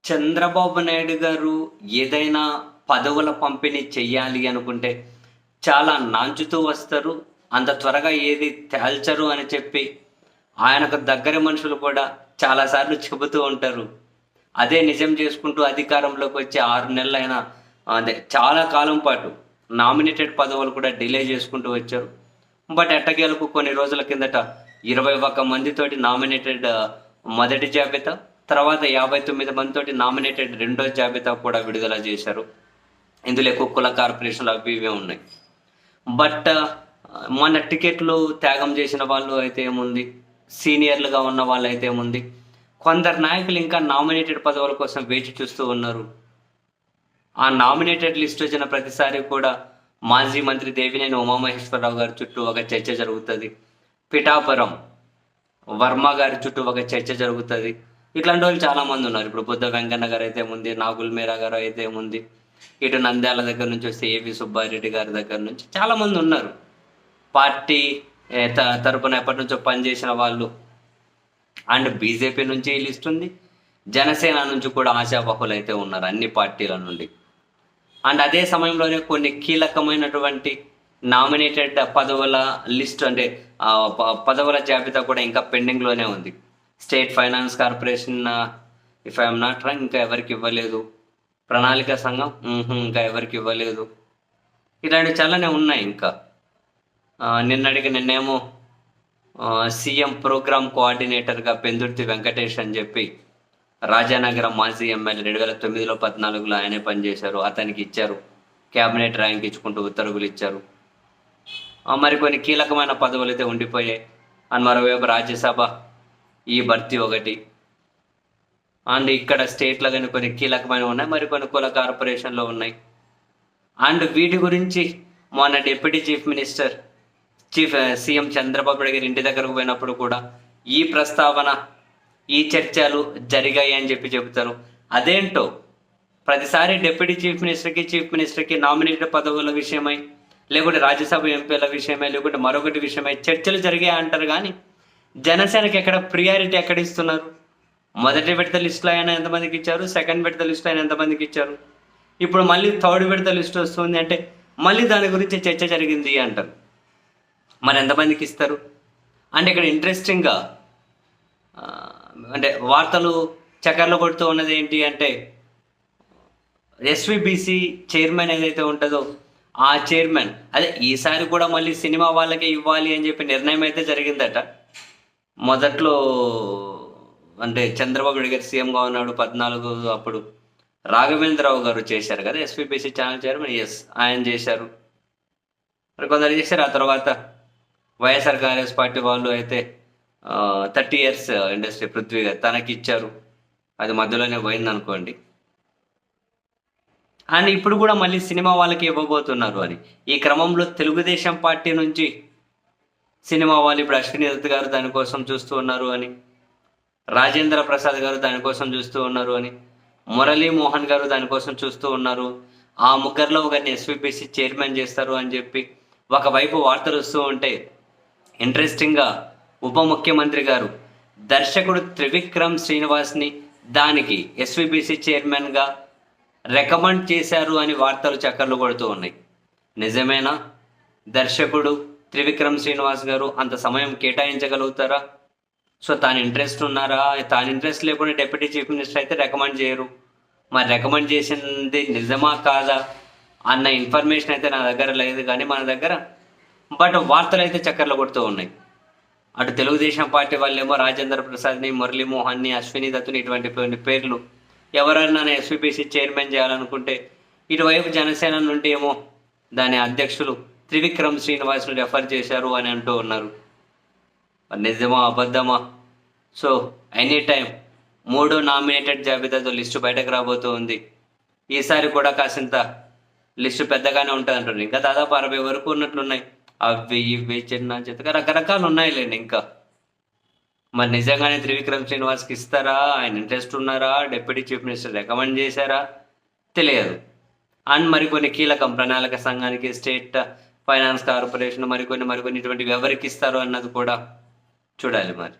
చంద్రబాబు నాయుడు గారు ఏదైనా పదవుల పంపిణీ చెయ్యాలి అనుకుంటే చాలా నాంచుతూ వస్తారు. అంత త్వరగా ఏది తేల్చరు అని చెప్పి ఆయనకు దగ్గర మనుషులు కూడా చాలాసార్లు చెబుతూ ఉంటారు. అదే నిజం చేసుకుంటూ అధికారంలోకి వచ్చి 6 నెలలైనా అదే చాలా కాలం పాటు నామినేటెడ్ పదవులు కూడా డిలే చేసుకుంటూ వచ్చారు. బట్ ఎట్టకేలకు కొన్ని రోజుల కిందట 21 మందితోటి నామినేటెడ్ మొదటి జాబితా, తర్వాత 59 మందితోటి నామినేటెడ్ రెండో జాబితా కూడా విడుదల చేశారు. ఇందులో ఎక్కువ కుల కార్పొరేషన్లు అవి ఇవే ఉన్నాయి. బట్ మన టికెట్లు త్యాగం చేసిన వాళ్ళు అయితే ఏముంది, సీనియర్లుగా ఉన్న వాళ్ళు అయితే ఏముంది, కొందరు నాయకులు ఇంకా నామినేటెడ్ పదవుల కోసం వేచి చూస్తూ ఉన్నారు. ఆ నామినేటెడ్ లిస్ట్ వచ్చిన ప్రతిసారి కూడా మాజీ మంత్రి దేవినేని ఉమామహేశ్వరరావు గారి చుట్టూ ఒక చర్చ జరుగుతుంది. పిఠాపురం వర్మ గారి చుట్టూ ఒక చర్చ జరుగుతుంది. ఇట్లాంటి వాళ్ళు చాలామంది ఉన్నారు. ఇప్పుడు బుద్ధ వెంకన్న గారు అయితే ఉంది, నాగుల్ మీరా గారు అయితే ఉంది, ఇటు నంద్యాల దగ్గర నుంచి వస్తే ఏవి సుబ్బారెడ్డి గారి దగ్గర నుంచి చాలామంది ఉన్నారు. పార్టీ తరపున ఎప్పటి నుంచో పనిచేసిన వాళ్ళు. అండ్ బీజేపీ నుంచి ఈ లిస్ట్ ఉంది, జనసేన నుంచి కూడా ఆశావహులు అయితే ఉన్నారు అన్ని పార్టీల నుండి. అండ్ అదే సమయంలోనే కొన్ని కీలకమైనటువంటి నామినేటెడ్ పదవుల లిస్ట్ అంటే పదవుల జాబితా కూడా ఇంకా పెండింగ్లోనే ఉంది. State finance corporation if I'm not wrong ఇంకా ఎవరికి ఇవ్వలేదు. ప్రణాళిక సంఘం ఇంకా ఎవరికి ఇవ్వలేదు. ఇలాంటివి చాలానే ఉన్నాయి. ఇంకా నిన్నేమో సీఎం ప్రోగ్రామ్ కోఆర్డినేటర్గా పెందుర్తి వెంకటేష్ అని చెప్పి రాజానగరం మాజీ ఎమ్మెల్యే 2009లో 14లో ఆయనే పనిచేశారు. అతనికి ఇచ్చారు, క్యాబినెట్ ర్యాంక్ ఇచ్చుకుంటూ ఉత్తర్వులు ఇచ్చారు. మరికొన్ని కీలకమైన పదవులు అయితే ఉండిపోయాయి. అండ్ మరోవైపు రాజ్యసభ ఈ భర్తీ ఒకటి. అండ్ ఇక్కడ స్టేట్లో కానీ కొన్ని కీలకమైనవి ఉన్నాయి, మరికొన్ని కుల కార్పొరేషన్లో ఉన్నాయి. అండ్ వీటి గురించి మొన్న డిప్యూటీ సీఎం చంద్రబాబు నాయుడు గారి ఇంటి దగ్గరకు పోయినప్పుడు కూడా ఈ ప్రస్తావన, ఈ చర్చలు జరిగాయి అని చెబుతారు. అదేంటో ప్రతిసారి డిప్యూటీ చీఫ్ మినిస్టర్కి నామినేటెడ్ పదవుల విషయమై, లేకుంటే రాజ్యసభ ఎంపీల విషయమై, లేకుంటే మరొకటి విషయమై చర్చలు జరిగాయి అంటారు. కానీ జనసేనకి ఎక్కడ ప్రియారిటీ ఎక్కడ ఇస్తున్నారు? మొదటి విడత లిస్టులో అయినా ఎంతమందికి ఇచ్చారు, సెకండ్ విడత లిస్టులో అయినా ఎంతమందికి ఇచ్చారు, ఇప్పుడు మళ్ళీ థర్డ్ విడత లిస్ట్ వస్తుంది అంటే మళ్ళీ దాని గురించి చర్చ జరిగింది అంటారు. మరి ఎంతమందికి ఇస్తారు? అంటే ఇక్కడ ఇంట్రెస్టింగ్గా అంటే వార్తలు చక్కర్లు కొడుతూ ఉన్నది ఏంటి అంటే, ఎస్విబిసి చైర్మన్ ఏదైతే ఉంటుందో ఆ చైర్మన్ అదే ఈసారి కూడా మళ్ళీ సినిమా వాళ్ళకే ఇవ్వాలి అని చెప్పి నిర్ణయం అయితే జరిగిందట. మొదట్లో అంటే చంద్రబాబు నాయుడు గారు సీఎంగా ఉన్నాడు 14 అప్పుడు రాఘవేంద్రరావు గారు చేశారు కదా ఎస్విబిసి ఛానల్ చైర్మన్. ఆయన చేశారు, మరి కొందరు చేశారు. ఆ తర్వాత వైఎస్ఆర్ కాంగ్రెస్ పార్టీ వాళ్ళు అయితే 30 years ఇండస్ట్రీ పృథ్వీ గారు తనకి ఇచ్చారు. అది మధ్యలోనే పోయింది అనుకోండి. అండ్ ఇప్పుడు కూడా మళ్ళీ సినిమా వాళ్ళకి ఇవ్వబోతున్నారు అని. ఈ క్రమంలో తెలుగుదేశం పార్టీ నుంచి సినిమా వాళ్ళు ఇప్పుడు అశ్విని దత్ గారు దానికోసం చూస్తూ ఉన్నారు అని, రాజేంద్ర ప్రసాద్ గారు దానికోసం చూస్తూ ఉన్నారు అని, మురళీమోహన్ గారు దానికోసం చూస్తూ ఉన్నారు. ఆ ముగ్గురులో ఒకరిని ఎస్విపిసి చైర్మన్ చేస్తారు అని చెప్పి ఒకవైపు వార్తలు వస్తూ ఉంటే, ఇంట్రెస్టింగ్గా ఉప ముఖ్యమంత్రి గారు దర్శకుడు త్రివిక్రమ్ శ్రీనివాస్ని దానికి ఎస్విబిసి చైర్మన్గా రికమెండ్ చేశారు అని వార్తలు చక్కర్లు కొడుతూ ఉన్నాయి. నిజమేనా? దర్శకుడు త్రివిక్రమ్ శ్రీనివాస్ గారు అంత సమయం కేటాయించగలుగుతారా? సో తాను ఇంట్రెస్ట్ ఉన్నారా? తాను ఇంట్రెస్ట్ లేకుండా డిప్యూటీ చీఫ్ మినిస్టర్ అయితే రికమెండ్ చేయరు. మరి రికమెండ్ చేసింది నిజమా కాదా అన్న ఇన్ఫర్మేషన్ అయితే నా దగ్గర లేదు. కానీ మన దగ్గర బట్ వార్తలు అయితే చక్కర్లు కొడుతూ ఉన్నాయి. అటు తెలుగుదేశం పార్టీ వాళ్ళేమో రాజేంద్ర ప్రసాద్ని, మురళీమోహన్ని, అశ్విని దత్తుని ఇటువంటి పేర్లు ఎవరైనా ఎస్విపిసి చైర్మన్ చేయాలనుకుంటే, ఇటువైపు జనసేన నుండి ఏమో దాని అధ్యక్షులు త్రివిక్రమ్ శ్రీనివాస్ను రెఫర్ చేశారు అని అంటూ ఉన్నారు. నిజమా అబద్ధమా? సో ఎనీ టైం 3 నామినేటెడ్ జాబితాతో లిస్టు బయటకు రాబోతూ ఉంది. ఈసారి కూడా కాసింత లిస్టు పెద్దగానే ఉంటుంది అంటున్నారు. ఇంకా దాదాపు 60 వరకు ఉన్నట్లున్నాయి. అవి ఇవి చిన్న చిత్తగా రకరకాలు ఉన్నాయిలేండి. ఇంకా మరి నిజంగానే త్రివిక్రమ్ శ్రీనివాస్కి ఇస్తారా? ఆయన ఇంట్రెస్ట్ ఉన్నారా? డిప్యూటీ చీఫ్ మినిస్టర్ రికమెండ్ చేశారా? తెలియదు. అండ్ మరికొన్ని కీలకం ప్రణాళిక సంఘానికి, స్టేట్ ఫైనాన్స్ కార్పొరేషన్, మరికొన్ని ఇటువంటివి ఎవరికి ఇస్తారో అన్నది కూడా చూడాలి మరి.